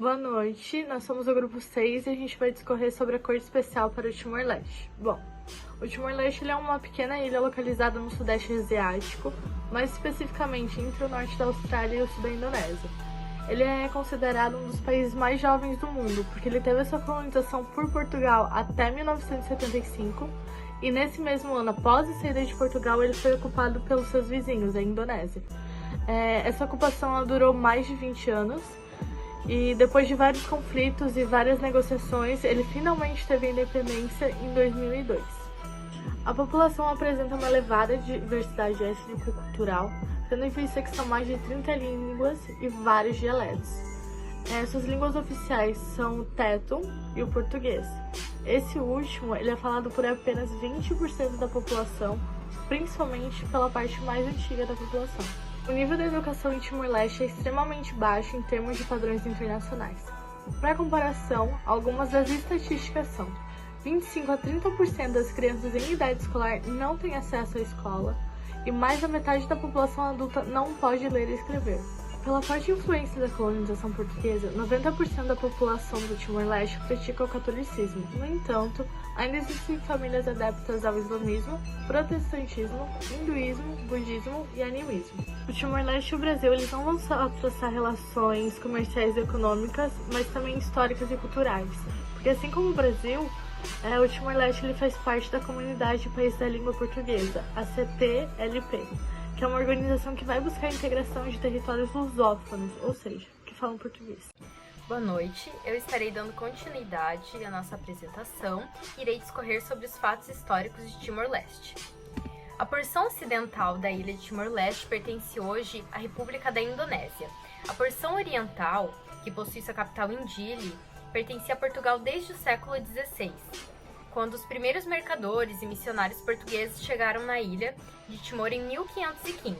Boa noite, nós somos o grupo 6 e a gente vai discorrer sobre a Corte Especial para o Timor-Leste. Bom, o Timor-Leste é uma pequena ilha localizada no Sudeste Asiático, mais especificamente entre o norte da Austrália e o sul da Indonésia. Ele é considerado um dos países mais jovens do mundo, porque ele teve a sua colonização por Portugal até 1975, e nesse mesmo ano, após a saída de Portugal, ele foi ocupado pelos seus vizinhos, a Indonésia. Essa ocupação ela durou mais de 20 anos, e depois de vários conflitos e várias negociações, ele finalmente teve a independência em 2002. A população apresenta uma elevada diversidade étnico-cultural, tendo em vista que são mais de 30 línguas e vários dialetos. Suas línguas oficiais são o Tetum e o português. Esse último ele é falado por apenas 20% da população, principalmente pela parte mais antiga da população. O nível da educação em Timor-Leste é extremamente baixo em termos de padrões internacionais. Para comparação, algumas das estatísticas são: 25 a 30% das crianças em idade escolar não têm acesso à escola e mais da metade da população adulta não pode ler e escrever. Pela forte influência da colonização portuguesa, 90% da população do Timor-Leste pratica o catolicismo. No entanto, ainda existem famílias adeptas ao islamismo, protestantismo, hinduísmo, budismo e animismo. O Timor-Leste e o Brasil eles não vão só traçar relações comerciais e econômicas, mas também históricas e culturais. Porque assim como o Brasil, o Timor-Leste ele faz parte da comunidade de países da língua portuguesa, a CPLP, que é uma organização que vai buscar a integração de territórios lusófonos, ou seja, que falam português. Boa noite, eu estarei dando continuidade à nossa apresentação e irei discorrer sobre os fatos históricos de Timor-Leste. A porção ocidental da ilha de Timor-Leste pertence hoje à República da Indonésia. A porção oriental, que possui sua capital em Dili, pertencia a Portugal desde o século XVI, quando os primeiros mercadores e missionários portugueses chegaram na ilha de Timor em 1515.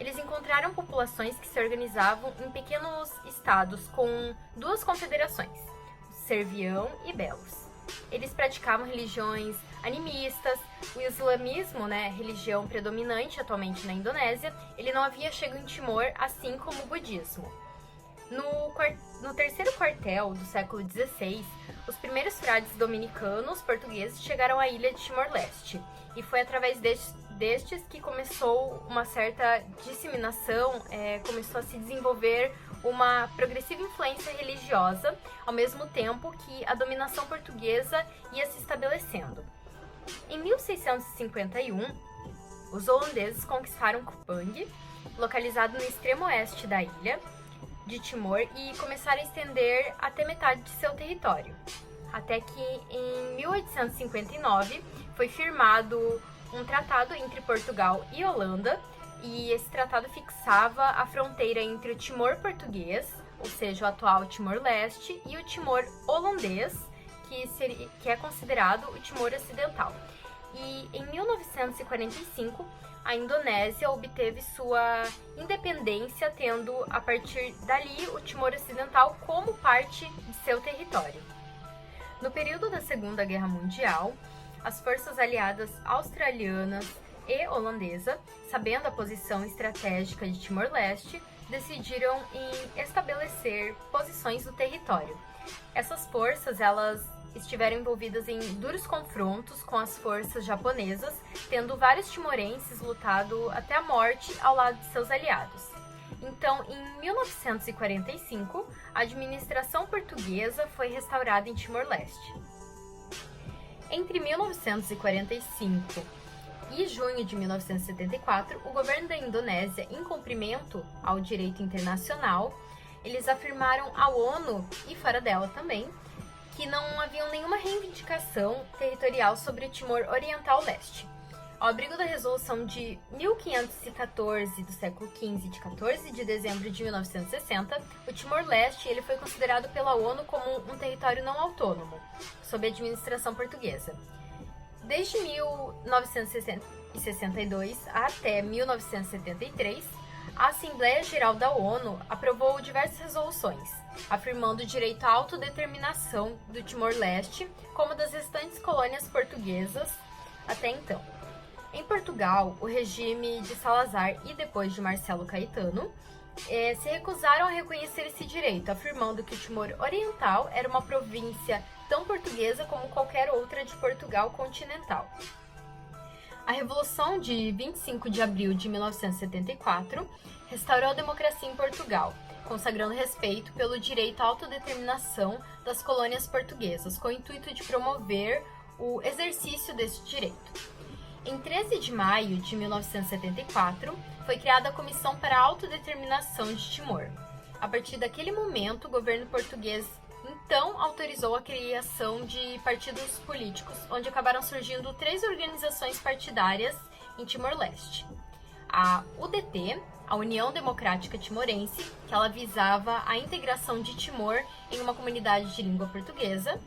Eles encontraram populações que se organizavam em pequenos estados com duas confederações, Servião e Belos. Eles praticavam religiões animistas. O islamismo, religião predominante atualmente na Indonésia, ele não havia chegado em Timor, assim como o budismo. No terceiro quartel do século XVI, os primeiros frades dominicanos portugueses chegaram à ilha de Timor-Leste, e foi através destes que começou uma certa disseminação, começou a se desenvolver uma progressiva influência religiosa, ao mesmo tempo que a dominação portuguesa ia se estabelecendo. Em 1651, os holandeses conquistaram Kupang, localizado no extremo oeste da ilha de Timor, e começaram a estender até metade de seu território. Até que em 1859 foi firmado um tratado entre Portugal e Holanda, e esse tratado fixava a fronteira entre o Timor português, ou seja, o atual Timor-Leste, e o Timor holandês, que é considerado o Timor ocidental. E em 1945, a Indonésia obteve sua independência, tendo a partir dali o Timor ocidental como parte de seu território. No período da Segunda Guerra Mundial, as forças aliadas australianas e holandesa, sabendo a posição estratégica de Timor-Leste, decidiram em estabelecer posições no território. Essas forças, elas estiveram envolvidas em duros confrontos com as forças japonesas, tendo vários timorenses lutado até a morte ao lado de seus aliados. Então, em 1945, a administração portuguesa foi restaurada em Timor-Leste. Entre 1945 e junho de 1974, o governo da Indonésia, em cumprimento ao direito internacional, eles afirmaram à ONU, e fora dela também, que não haviam nenhuma reivindicação territorial sobre o Timor Oriental Leste. Ao abrigo da resolução de 1514 do século XV, de 14 de dezembro de 1960, o Timor-Leste ele foi considerado pela ONU como um território não autônomo, sob administração portuguesa. Desde 1962 até 1973, a Assembleia Geral da ONU aprovou diversas resoluções, afirmando o direito à autodeterminação do Timor-Leste como das restantes colônias portuguesas até então. Em Portugal, o regime de Salazar e depois de Marcelo Caetano, se recusaram a reconhecer esse direito, afirmando que o Timor Oriental era uma província tão portuguesa como qualquer outra de Portugal continental. A Revolução de 25 de abril de 1974 restaurou a democracia em Portugal, consagrando respeito pelo direito à autodeterminação das colônias portuguesas, com o intuito de promover o exercício desse direito. Em 13 de maio de 1974, foi criada a Comissão para a Autodeterminação de Timor. A partir daquele momento, o governo português então autorizou a criação de partidos políticos, onde acabaram surgindo 3 organizações partidárias em Timor-Leste. A UDT, a União Democrática Timorense, que ela visava a integração de Timor em uma comunidade de língua portuguesa.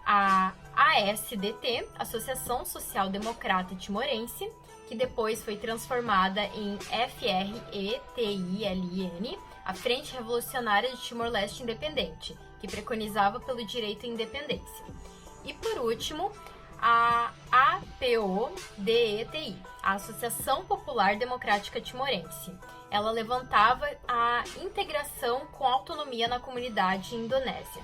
A ASDT, Associação Social Democrata Timorense, que depois foi transformada em FRETILN, a Frente Revolucionária de Timor-Leste Independente, que preconizava pelo direito à independência. E por último, a APODETI, a Associação Popular Democrática Timorense. Ela levantava a integração com autonomia na comunidade indonésia.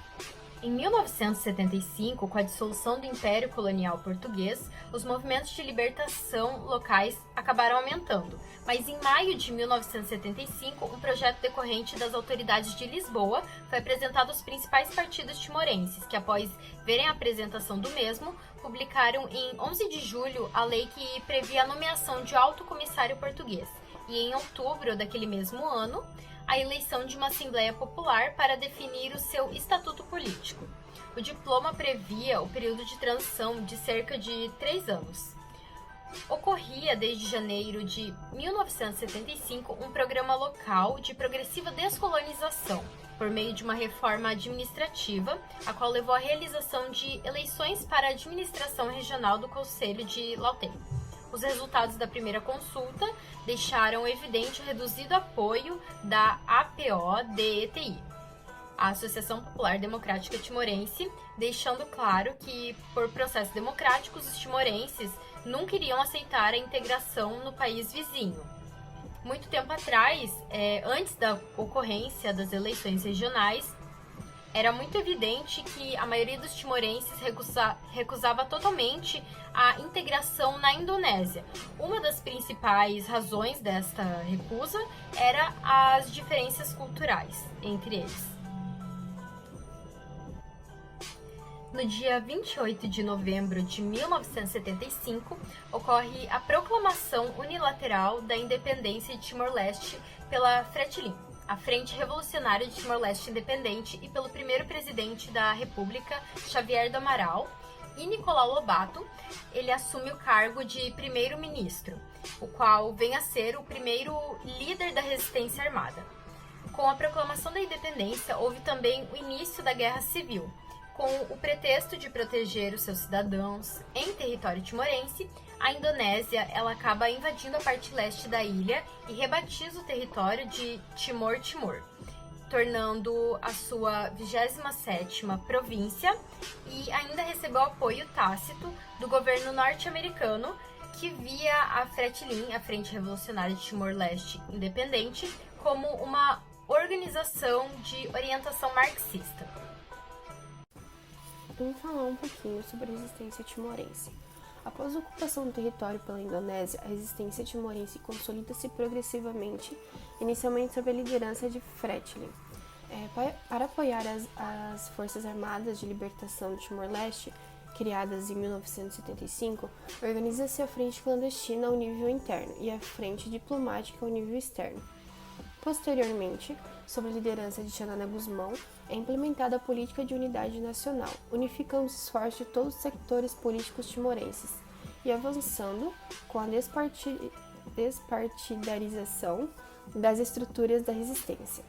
Em 1975, com a dissolução do Império Colonial Português, os movimentos de libertação locais acabaram aumentando, mas em maio de 1975, um projeto decorrente das autoridades de Lisboa foi apresentado aos principais partidos timorenses, que após verem a apresentação do mesmo, publicaram em 11 de julho a lei que previa a nomeação de alto comissário português, e em outubro daquele mesmo ano, a eleição de uma Assembleia Popular para definir o seu estatuto político. O diploma previa o período de transição de cerca de 3 anos. Ocorria desde janeiro de 1975 um programa local de progressiva descolonização, por meio de uma reforma administrativa, a qual levou à realização de eleições para a administração regional do Conselho de Lautém. Os resultados da primeira consulta deixaram evidente o reduzido apoio da APODETI, a Associação Popular Democrática Timorense, deixando claro que, por processos democráticos, os timorenses nunca iriam aceitar a integração no país vizinho. Muito tempo atrás, antes da ocorrência das eleições regionais, era muito evidente que a maioria dos timorenses recusava totalmente a integração na Indonésia. Uma das principais razões desta recusa era as diferenças culturais entre eles. No dia 28 de novembro de 1975, ocorre a proclamação unilateral da independência de Timor-Leste pela FRETILN, a Frente Revolucionária de Timor-Leste Independente, e pelo primeiro presidente da República, Xavier do Amaral, e Nicolau Lobato. Ele assume o cargo de primeiro-ministro, o qual vem a ser o primeiro líder da resistência armada. Com a proclamação da independência, houve também o início da Guerra Civil. Com o pretexto de proteger os seus cidadãos em território timorense, a Indonésia ela acaba invadindo a parte leste da ilha e rebatiza o território de Timor-Timor, tornando a sua 27ª província, e ainda recebeu apoio tácito do governo norte-americano, que via a FRETILN, a Frente Revolucionária de Timor-Leste Independente, como uma organização de orientação marxista. Vamos falar um pouquinho sobre a resistência timorense. Após a ocupação do território pela Indonésia, a resistência timorense consolida-se progressivamente, inicialmente sob a liderança de FRETILN. Para apoiar as Forças Armadas de Libertação do Timor-Leste, criadas em 1975, organiza-se a Frente Clandestina ao nível interno e a Frente Diplomática ao nível externo. Posteriormente, sob a liderança de Xanana Gusmão, é implementada a política de unidade nacional, unificando os esforços de todos os sectores políticos timorenses e avançando com a despartidarização das estruturas da resistência,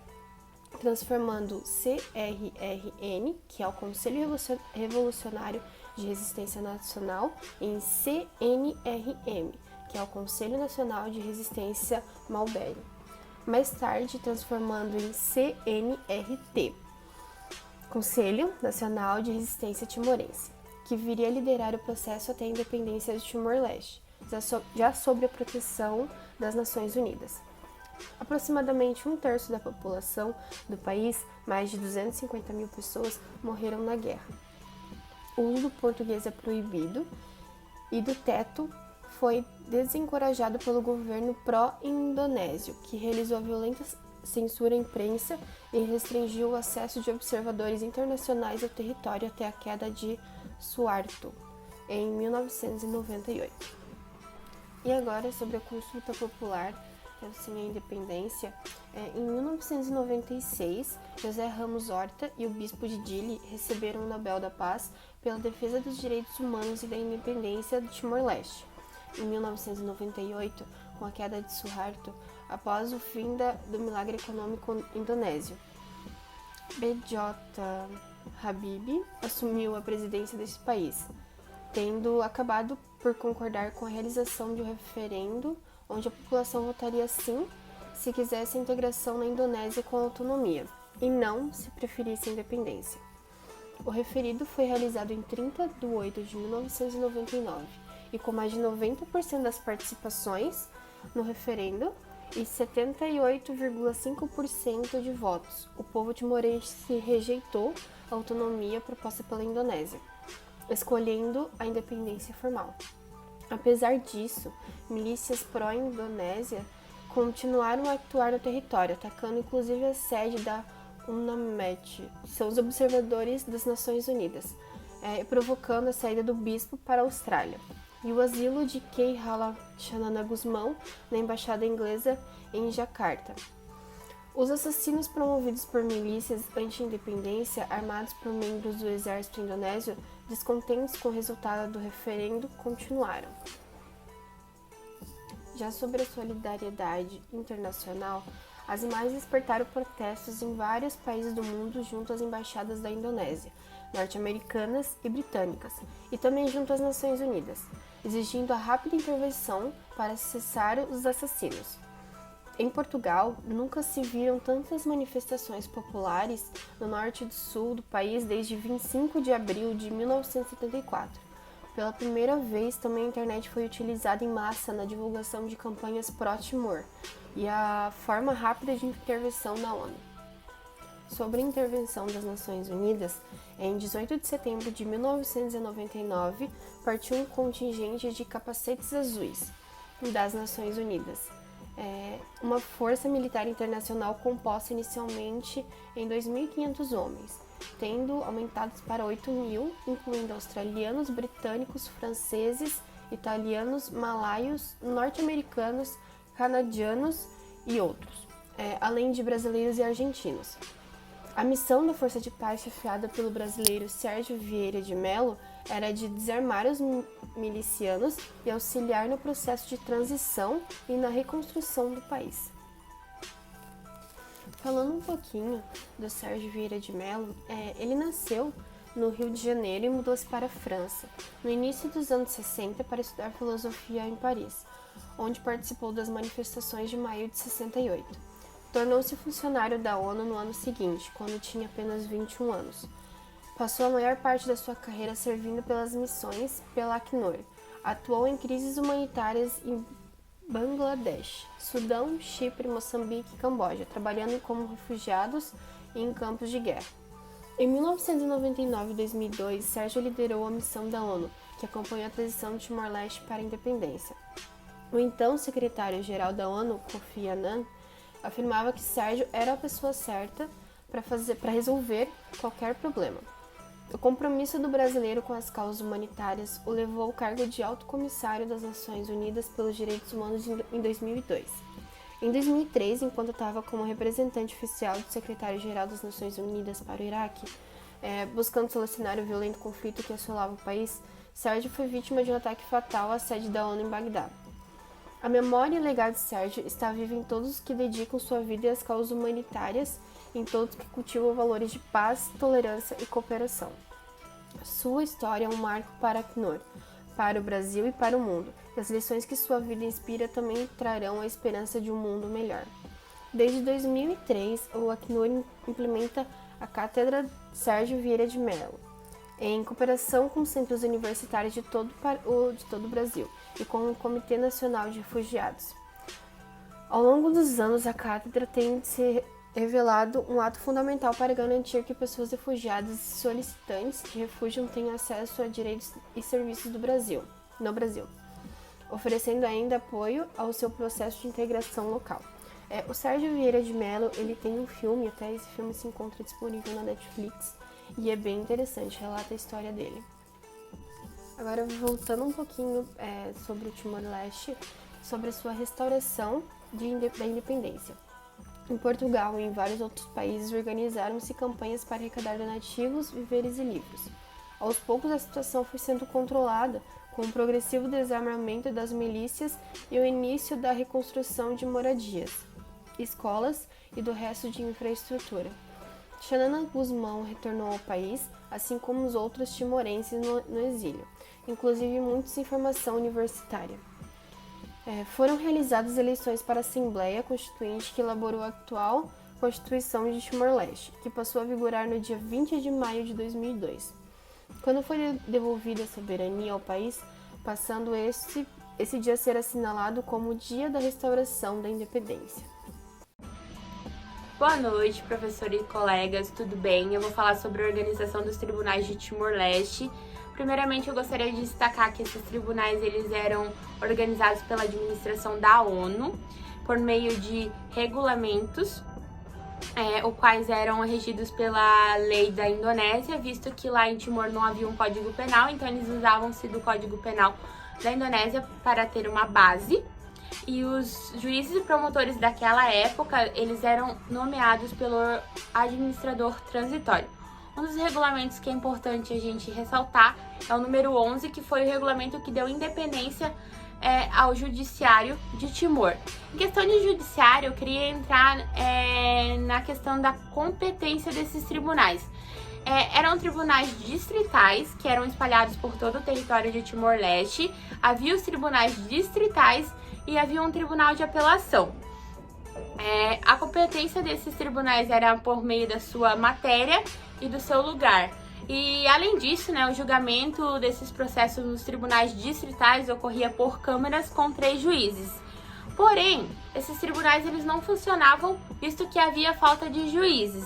transformando o CRRN, que é o Conselho Revolucionário de Resistência Nacional, em CNRM, que é o Conselho Nacional de Resistência Malbério. Mais tarde, transformando em CNRT, Conselho Nacional de Resistência Timorense, que viria a liderar o processo até a independência de Timor-Leste, já sob a proteção das Nações Unidas. Aproximadamente um terço da população do país, mais de 250 mil pessoas, morreram na guerra. O uso do português é proibido e do teto foi desencorajado pelo governo pró-indonésio, que realizou a violenta censura à imprensa e restringiu o acesso de observadores internacionais ao território até a queda de Suharto, em 1998. E agora sobre a consulta popular, assim, a independência. Em 1996, José Ramos Horta e o bispo de Dili receberam o Nobel da Paz pela defesa dos direitos humanos e da independência do Timor-Leste. Em 1998, com a queda de Suharto, após o fim do milagre econômico indonésio, B.J. Habibie assumiu a presidência desse país, tendo acabado por concordar com a realização de um referendo onde a população votaria sim se quisesse a integração na Indonésia com autonomia, e não se preferisse a independência. O referido foi realizado em 30 de 8 de 1999, e com mais de 90% das participações no referendo e 78,5% de votos, o povo timorense rejeitou a autonomia proposta pela Indonésia, escolhendo a independência formal. Apesar disso, milícias pró-Indonésia continuaram a atuar no território, atacando inclusive a sede da UNAMET, são os observadores das Nações Unidas, provocando a saída do bispo para a Austrália, e o asilo de Kei Halashanana Gusmão na embaixada inglesa em Jacarta. Os assassinos promovidos por milícias anti-independência, armados por membros do exército indonésio, descontentes com o resultado do referendo, continuaram. Já sobre a solidariedade internacional, as imagens despertaram protestos em vários países do mundo junto às embaixadas da Indonésia, norte-americanas e britânicas, e também junto às Nações Unidas, exigindo a rápida intervenção para cessar os assassinos. Em Portugal, nunca se viram tantas manifestações populares no norte e do sul do país desde 25 de abril de 1974. Pela primeira vez, também a internet foi utilizada em massa na divulgação de campanhas pró-Timor e a forma rápida de intervenção da ONU. Sobre a intervenção das Nações Unidas, em 18 de setembro de 1999, partiu um contingente de capacetes azuis das Nações Unidas, uma força militar internacional composta inicialmente em 2.500 homens, tendo aumentados para 8.000, incluindo australianos, britânicos, franceses, italianos, malaios, norte-americanos, canadianos e outros, além de brasileiros e argentinos. A missão da Força de Paz, chefiada pelo brasileiro Sérgio Vieira de Mello, era de desarmar os milicianos e auxiliar no processo de transição e na reconstrução do país. Falando um pouquinho do Sérgio Vieira de Mello, ele nasceu no Rio de Janeiro e mudou-se para a França, no início dos anos 60, para estudar filosofia em Paris, onde participou das manifestações de maio de 68. Tornou-se funcionário da ONU no ano seguinte, quando tinha apenas 21 anos. Passou a maior parte da sua carreira servindo pelas missões pela Acnur. Atuou em crises humanitárias em Bangladesh, Sudão, Chipre, Moçambique e Camboja, trabalhando como refugiados e em campos de guerra. Em 1999 e 2002, Sérgio liderou a missão da ONU, que acompanhou a transição de Timor-Leste para a independência. O então secretário-geral da ONU, Kofi Annan, afirmava que Sérgio era a pessoa certa para resolver qualquer problema. O compromisso do brasileiro com as causas humanitárias o levou ao cargo de Alto Comissário das Nações Unidas pelos Direitos Humanos em 2002. Em 2003, enquanto estava como representante oficial do secretário-geral das Nações Unidas para o Iraque, buscando solucionar o violento conflito que assolava o país, Sérgio foi vítima de um ataque fatal à sede da ONU em Bagdá. A memória e o legado de Sérgio está vivo em todos os que dedicam sua vida às causas humanitárias e em todos que cultivam valores de paz, tolerância e cooperação. Sua história é um marco para a Acnur, para o Brasil e para o mundo, e as lições que sua vida inspira também trarão a esperança de um mundo melhor. Desde 2003, o Acnur implementa a Cátedra Sérgio Vieira de Mello, em cooperação com centros universitários de todo o Brasil e com o Comitê Nacional de Refugiados. Ao longo dos anos, a cátedra tem se revelado um ato fundamental para garantir que pessoas refugiadas e solicitantes de refúgio tenham acesso a direitos e serviços no Brasil, oferecendo ainda apoio ao seu processo de integração local. O Sérgio Vieira de Mello, ele tem um filme, até esse filme se encontra disponível na Netflix, e é bem interessante, relata a história dele. Agora, voltando um pouquinho sobre o Timor-Leste, sobre a sua restauração da independência. Em Portugal e em vários outros países organizaram-se campanhas para arrecadar donativos, víveres e livros. Aos poucos, a situação foi sendo controlada, com o progressivo desarmamento das milícias e o início da reconstrução de moradias, escolas e do resto de infraestrutura. Xanana Gusmão retornou ao país, assim como os outros timorenses no exílio, inclusive muitos em formação universitária. Foram realizadas eleições para a Assembleia Constituinte que elaborou a atual Constituição de Timor-Leste, que passou a vigorar no dia 20 de maio de 2002. Quando foi devolvida a soberania ao país, passando esse dia a ser assinalado como o Dia da Restauração da Independência. Boa noite, professor e colegas, tudo bem? Eu vou falar sobre a organização dos tribunais de Timor-Leste. Primeiramente, eu gostaria de destacar que esses tribunais eles eram organizados pela administração da ONU por meio de regulamentos, os quais eram regidos pela lei da Indonésia, visto que lá em Timor não havia um código penal, então eles usavam-se do código penal da Indonésia para ter uma base. E os juízes e promotores daquela época, eles eram nomeados pelo administrador transitório. Um dos regulamentos que é importante a gente ressaltar é o número 11, que foi o regulamento que deu independência ao judiciário de Timor. Em questão de judiciário, eu queria entrar na questão da competência desses tribunais. Eram tribunais distritais, que eram espalhados por todo o território de Timor-Leste. Havia os tribunais distritais e havia um tribunal de apelação. A competência desses tribunais era por meio da sua matéria e do seu lugar. E, além disso, o julgamento desses processos nos tribunais distritais ocorria por câmaras com 3 juízes. Porém, esses tribunais eles não funcionavam, visto que havia falta de juízes.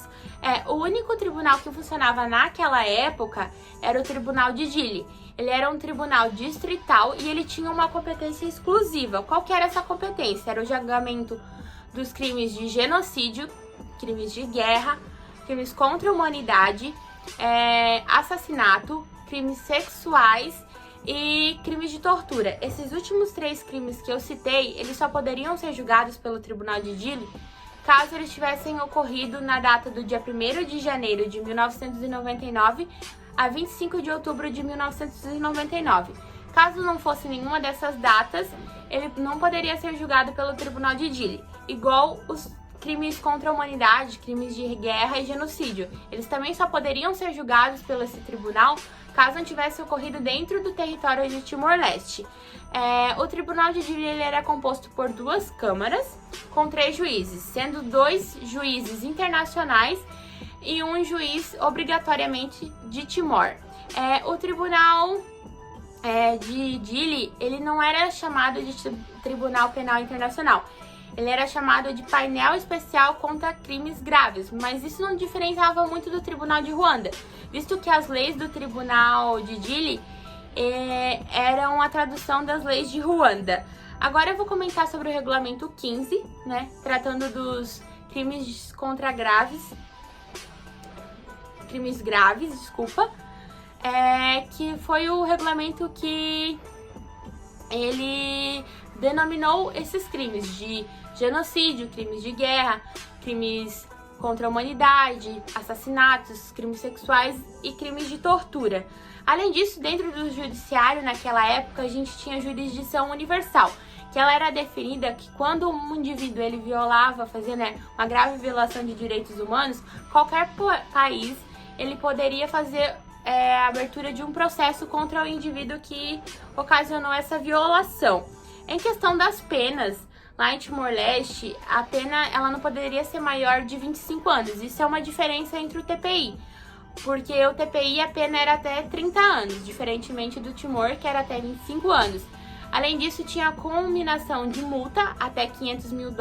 O único tribunal que funcionava naquela época era o Tribunal de Dili. Ele era um tribunal distrital e ele tinha uma competência exclusiva. Qual que era essa competência? Era o julgamento dos crimes de genocídio, crimes de guerra, crimes contra a humanidade, assassinato, crimes sexuais e crimes de tortura. Esses últimos 3 crimes que eu citei, eles só poderiam ser julgados pelo Tribunal de Dili caso eles tivessem ocorrido na data do dia 1º de janeiro de 1999 a 25 de outubro de 1999. Caso não fosse nenhuma dessas datas, ele não poderia ser julgado pelo Tribunal de Dili, igual os crimes contra a humanidade, crimes de guerra e genocídio. Eles também só poderiam ser julgados pelo esse tribunal caso não tivesse ocorrido dentro do território de Timor-Leste. O Tribunal de Dili ele era composto por 2 câmaras com 3 juízes, sendo 2 juízes internacionais e um juiz obrigatoriamente de Timor. O Tribunal de Dili ele não era chamado de Tribunal Penal Internacional. Ele era chamado de Painel Especial contra Crimes Graves, mas isso não diferenciava muito do Tribunal de Ruanda, visto que as leis do Tribunal de Dili eram a tradução das leis de Ruanda. Agora eu vou comentar sobre o Regulamento 15, tratando dos crimes graves, que foi o regulamento que ele denominou esses crimes de genocídio, crimes de guerra, crimes contra a humanidade, assassinatos, crimes sexuais e crimes de tortura. Além disso, dentro do judiciário, naquela época, a gente tinha a jurisdição universal, que ela era definida que quando um indivíduo ele fazia uma grave violação de direitos humanos, qualquer país ele poderia fazer a abertura de um processo contra o indivíduo que ocasionou essa violação. Em questão das penas, lá em Timor-Leste, a pena ela não poderia ser maior de 25 anos. Isso é uma diferença entre o TPI, porque o TPI a pena era até 30 anos, diferentemente do Timor, que era até 25 anos. Além disso, tinha a combinação de multa até $500 mil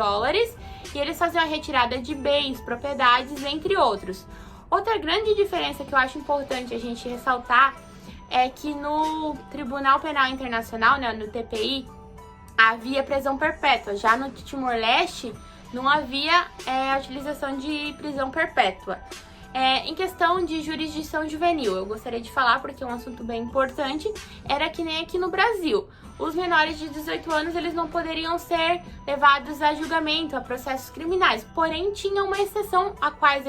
e eles faziam a retirada de bens, propriedades, entre outros. Outra grande diferença que eu acho importante a gente ressaltar é que no Tribunal Penal Internacional, né, no TPI, havia prisão perpétua. Já no Timor-Leste não havia a utilização de prisão perpétua. Em questão de jurisdição juvenil, eu gostaria de falar, porque é um assunto bem importante, era que nem aqui no Brasil. Os menores de 18 anos eles não poderiam ser levados a julgamento, a processos criminais. Porém, tinha uma exceção a quais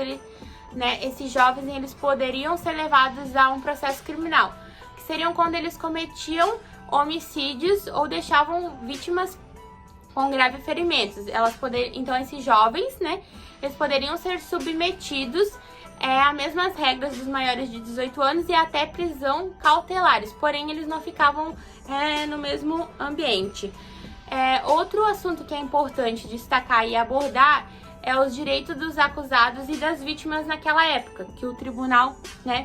esses jovens eles poderiam ser levados a um processo criminal, que seriam quando eles cometiam homicídios ou deixavam vítimas com graves ferimentos. Então, esses jovens, eles poderiam ser submetidos a mesmas regras dos maiores de 18 anos e até prisão cautelares, porém eles não ficavam no mesmo ambiente. Outro assunto que é importante destacar e abordar é os direitos dos acusados e das vítimas naquela época, que o tribunal,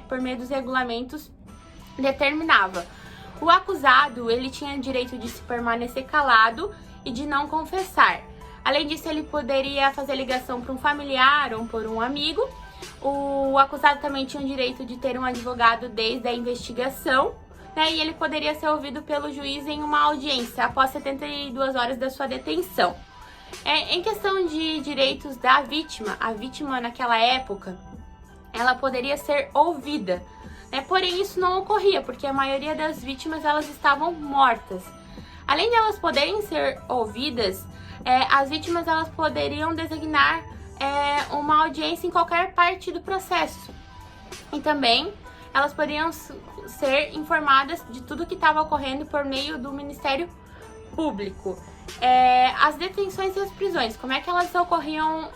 por meio dos regulamentos, determinava. O acusado, ele tinha direito de se permanecer calado e de não confessar. Além disso, ele poderia fazer ligação para um familiar ou por um amigo. O acusado também tinha o direito de ter um advogado desde a investigação, e ele poderia ser ouvido pelo juiz em uma audiência após 72 horas da sua detenção. Em questão de direitos da vítima, a vítima naquela época, ela poderia ser ouvida, porém isso não ocorria, porque a maioria das vítimas elas estavam mortas. Além de elas poderem ser ouvidas, as vítimas elas poderiam designar uma audiência em qualquer parte do processo. E também elas poderiam ser informadas de tudo que estava ocorrendo por meio do Ministério Público. As detenções e as prisões, como é que elas ocorriam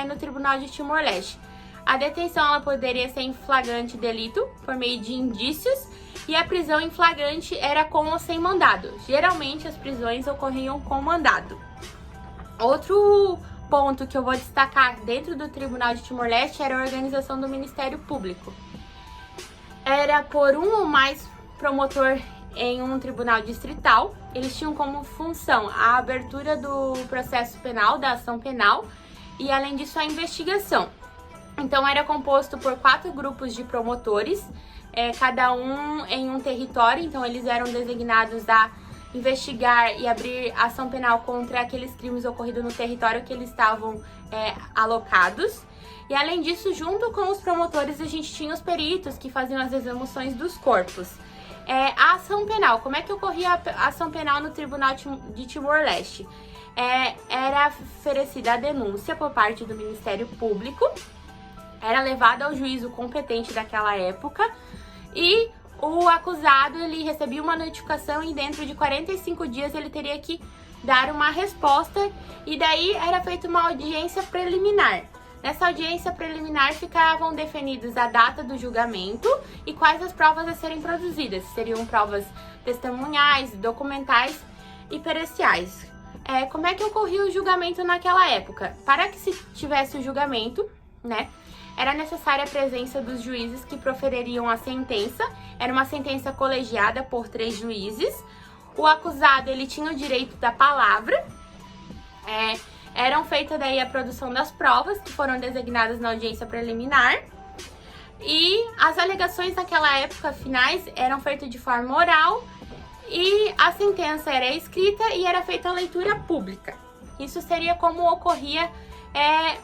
no Tribunal de Timor-Leste? A detenção ela poderia ser em flagrante delito, por meio de indícios, e a prisão em flagrante era com ou sem mandado. Geralmente as prisões ocorriam com mandado. Outro ponto que eu vou destacar dentro do Tribunal de Timor-Leste era a organização do Ministério Público. Era por um ou mais promotor em um tribunal distrital. Eles tinham como função a abertura do processo penal, da ação penal, e além disso a investigação. Então era composto por 4 grupos de promotores, cada um em um território. Então eles eram designados a investigar e abrir ação penal contra aqueles crimes ocorridos no território que eles estavam alocados. E além disso, junto com os promotores, a gente tinha os peritos que faziam as exumações dos corpos. A ação penal, como é que ocorria a ação penal no Tribunal de Timor-Leste? Era oferecida a denúncia por parte do Ministério Público, era levada ao juízo competente daquela época e o acusado ele recebia uma notificação e dentro de 45 dias ele teria que dar uma resposta, e daí era feita uma audiência preliminar. Nessa audiência preliminar ficavam definidas a data do julgamento e quais as provas a serem produzidas. Seriam provas testemunhais, documentais e periciais. Como é que ocorria o julgamento naquela época? Para que se tivesse o julgamento, era necessária a presença dos juízes que profeririam a sentença. Era uma sentença colegiada por 3 juízes. O acusado ele tinha o direito da palavra. Eram feitas daí a produção das provas que foram designadas na audiência preliminar. E as alegações naquela época finais eram feitas de forma oral e a sentença era escrita e era feita a leitura pública. Isso seria como ocorria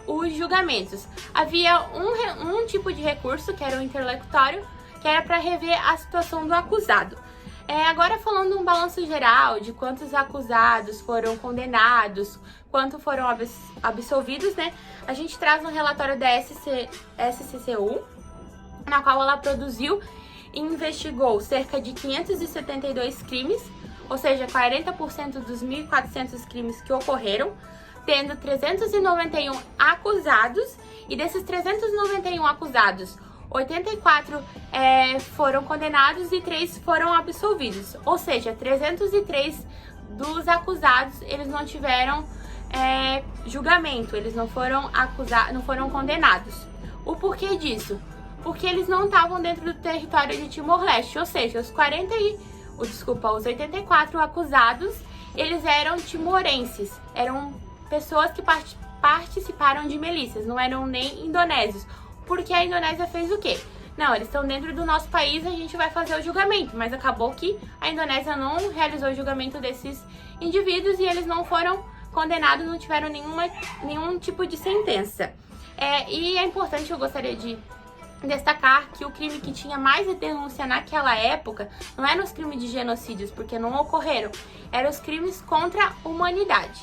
os julgamentos. Havia um tipo de recurso, que era o interlocutório, que era para rever a situação do acusado. Agora falando um balanço geral de quantos acusados foram condenados, quanto foram absolvidos, a gente traz um relatório da SCCU, na qual ela produziu e investigou cerca de 572 crimes, ou seja, 40% dos 1.400 crimes que ocorreram, tendo 391 acusados, e desses 391 acusados, 84 foram condenados e 3 foram absolvidos. Ou seja, 303 dos acusados, eles não tiveram julgamento, eles não foram condenados. O porquê disso? Porque eles não estavam dentro do território de Timor-Leste, ou seja, os 40 os 84 acusados, eles eram timorenses, eram pessoas que participaram de milícias, não eram nem indonésios. Porque a Indonésia fez o quê? Não, eles estão dentro do nosso país, a gente vai fazer o julgamento. Mas acabou que a Indonésia não realizou o julgamento desses indivíduos e eles não foram condenados, não tiveram nenhum tipo de sentença. E é importante, eu gostaria de destacar que o crime que tinha mais denúncia naquela época não eram os crimes de genocídios, porque não ocorreram, eram os crimes contra a humanidade.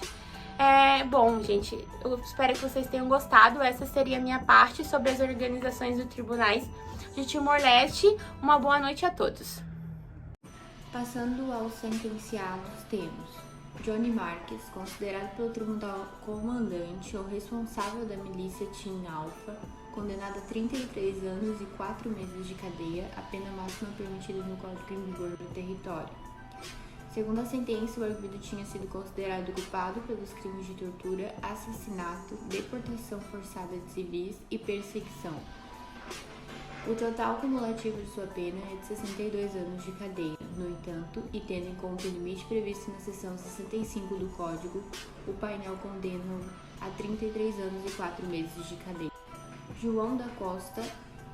Bom, gente, eu espero que vocês tenham gostado. Essa seria a minha parte sobre as organizações dos tribunais de Timor-Leste. Uma boa noite a todos. Passando aos sentenciados, temos Johnny Marques, considerado pelo tribunal comandante ou responsável da milícia Team Alpha, condenado a 33 anos e 4 meses de cadeia, a pena máxima permitida no Código em vigor do território. Segundo a sentença, o arguido tinha sido considerado culpado pelos crimes de tortura, assassinato, deportação forçada de civis e perseguição. O total cumulativo de sua pena é de 62 anos de cadeia. No entanto, e tendo em conta o limite previsto na seção 65 do Código, o painel condena-o a 33 anos e 4 meses de cadeia. João da Costa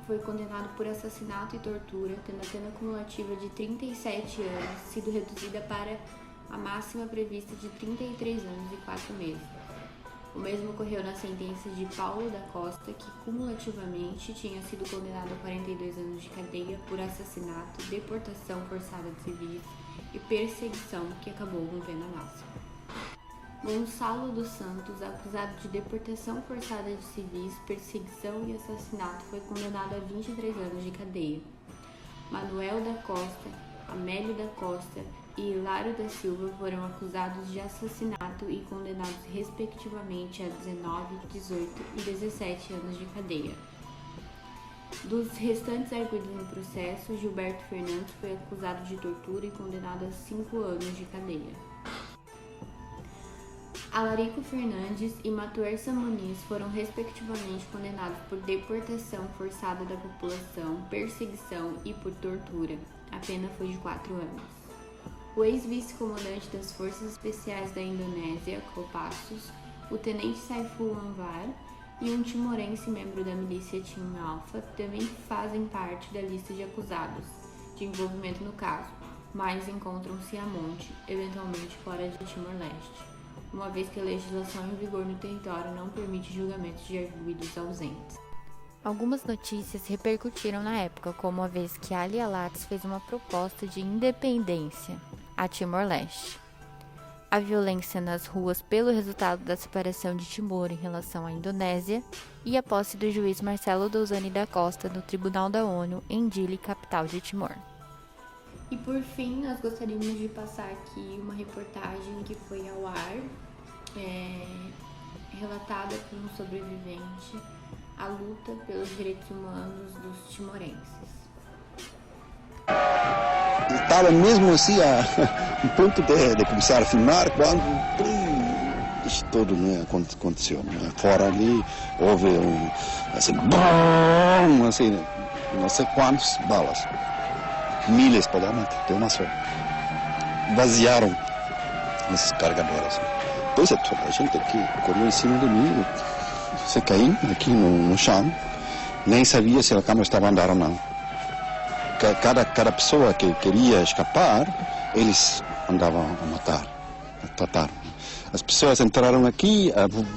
foi condenado por assassinato e tortura, tendo a pena cumulativa de 37 anos, sido reduzida para a máxima prevista de 33 anos e 4 meses. O mesmo ocorreu na sentença de Paulo da Costa, que cumulativamente tinha sido condenado a 42 anos de cadeia por assassinato, deportação forçada de civis e perseguição, que acabou com pena máxima. Gonçalo dos Santos, acusado de deportação forçada de civis, perseguição e assassinato, foi condenado a 23 anos de cadeia. Manuel da Costa, Amélio da Costa e Hilário da Silva foram acusados de assassinato e condenados respectivamente a 19, 18 e 17 anos de cadeia. Dos restantes arguidos no processo, Gilberto Fernandes foi acusado de tortura e condenado a 5 anos de cadeia. Alarico Fernandes e Matuerça Muniz foram respectivamente condenados por deportação forçada da população, perseguição e por tortura. A pena foi de 4 anos. O ex-vice-comandante das Forças Especiais da Indonésia, Kopassus, o tenente Saiful Anwar e um timorense membro da milícia Team Alpha também fazem parte da lista de acusados de envolvimento no caso, mas encontram-se a monte, eventualmente fora de Timor-Leste, uma vez que a legislação em vigor no território não permite julgamentos de arguidos ausentes. Algumas notícias repercutiram na época, como a vez que Ali Alates fez uma proposta de independência a Timor-Leste. A violência nas ruas pelo resultado da separação de Timor em relação à Indonésia e a posse do juiz Marcelo Douzani da Costa no Tribunal da ONU em Dili, capital de Timor. E por fim, nós gostaríamos de passar aqui uma reportagem que foi ao ar, relatada por um sobrevivente, a luta pelos direitos humanos dos timorenses. Estava mesmo assim a ponto de começar a filmar quando isso todo aconteceu. Fora ali houve assim, bom, assim, não sei quantas balas. Milhas, provavelmente, tem uma só. Vaziaram esses carregadores. Depois a gente aqui correu em cima de mim, se caí aqui no chão, nem sabia se a câmera estava andando ou não. Cada pessoa que queria escapar, eles andavam a matar, a tratar. As pessoas entraram aqui,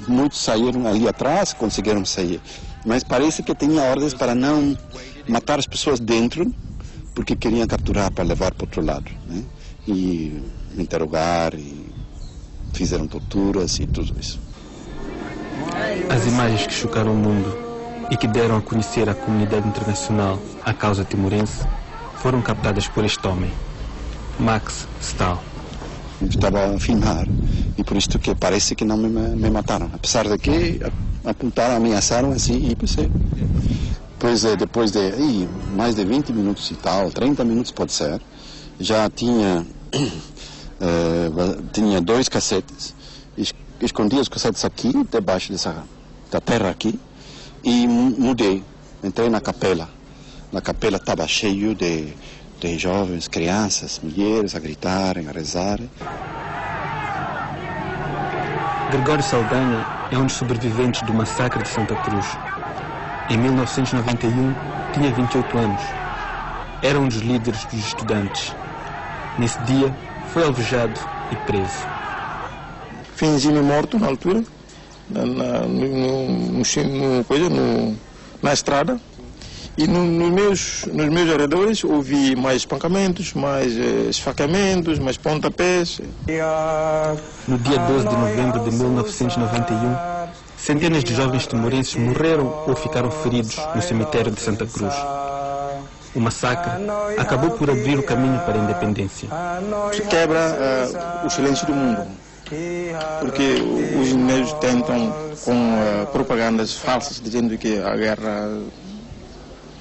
muitos saíram ali atrás, conseguiram sair. Mas parece que tinha ordens para não matar as pessoas dentro, porque queriam capturar para levar para o outro lado, né? E interrogar, e fizeram torturas e tudo isso. As imagens que chocaram o mundo e que deram a conhecer à comunidade internacional a causa timorense foram captadas por este homem, Max Stahl. Estava a filmar e por isso que parece que não me mataram, apesar de que apontaram, ameaçaram assim e pensei. Depois de mais de 20 minutos e tal, 30 minutos pode ser, já tinha 2 cassetes, escondi os cassetes aqui, debaixo da terra aqui, e mudei, entrei na capela. Na capela estava cheio de de jovens, crianças, mulheres a gritarem, a rezarem. Gregório Saldanha é um dos sobreviventes do massacre de Santa Cruz. Em 1991, tinha 28 anos. Era um dos líderes dos estudantes. Nesse dia, foi alvejado e preso. Fingi-me morto na altura, na estrada. E nos meus arredores houve mais espancamentos, mais esfaqueamentos, mais pontapés. No dia 12 de novembro de 1991, centenas de jovens timorenses morreram ou ficaram feridos no cemitério de Santa Cruz. O massacre acabou por abrir o caminho para a independência. Quebra o silêncio do mundo, porque os inimigos tentam, com propagandas falsas, dizendo que a guerra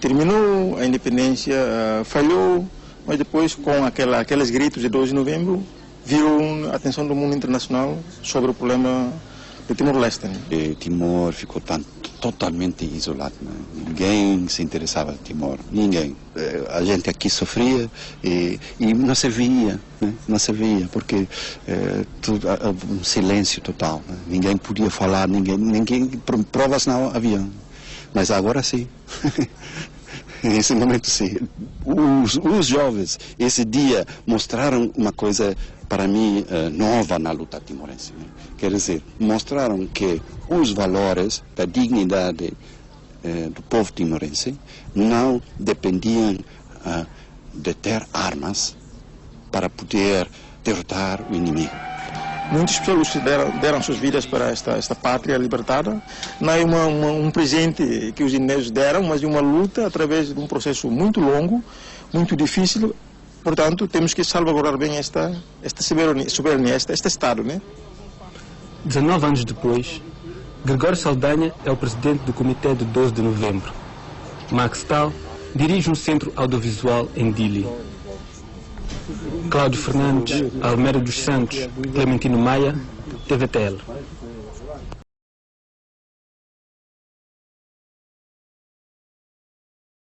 terminou, a independência falhou, mas depois, com aqueles gritos de 12 de novembro, viu a atenção do mundo internacional sobre o problema do Timor-Leste. Timor ficou totalmente isolado. Né? Ninguém se interessava em Timor, ninguém. A gente aqui sofria e não se via, né? Não se via, porque um silêncio total. Né? Ninguém podia falar, provas não havia. Mas agora sim. Nesse momento sim. Os jovens, esse dia, mostraram uma coisa, para mim, nova na luta timorense. Né? Quer dizer, mostraram que os valores da dignidade do povo timorense não dependiam de ter armas para poder derrotar o inimigo. Muitas pessoas deram suas vidas para esta pátria libertada. Não é um presente que os inimigos deram, mas uma luta através de um processo muito longo, muito difícil. Portanto, temos que salvaguardar bem esta soberania, este Estado. Né? 19 anos depois, Gregório Saldanha é o presidente do Comitê do 12 de Novembro. Max Stahl dirige um centro audiovisual em Dili. Cláudio Fernandes, Almeida dos Santos, Clementino Maia, TVTL.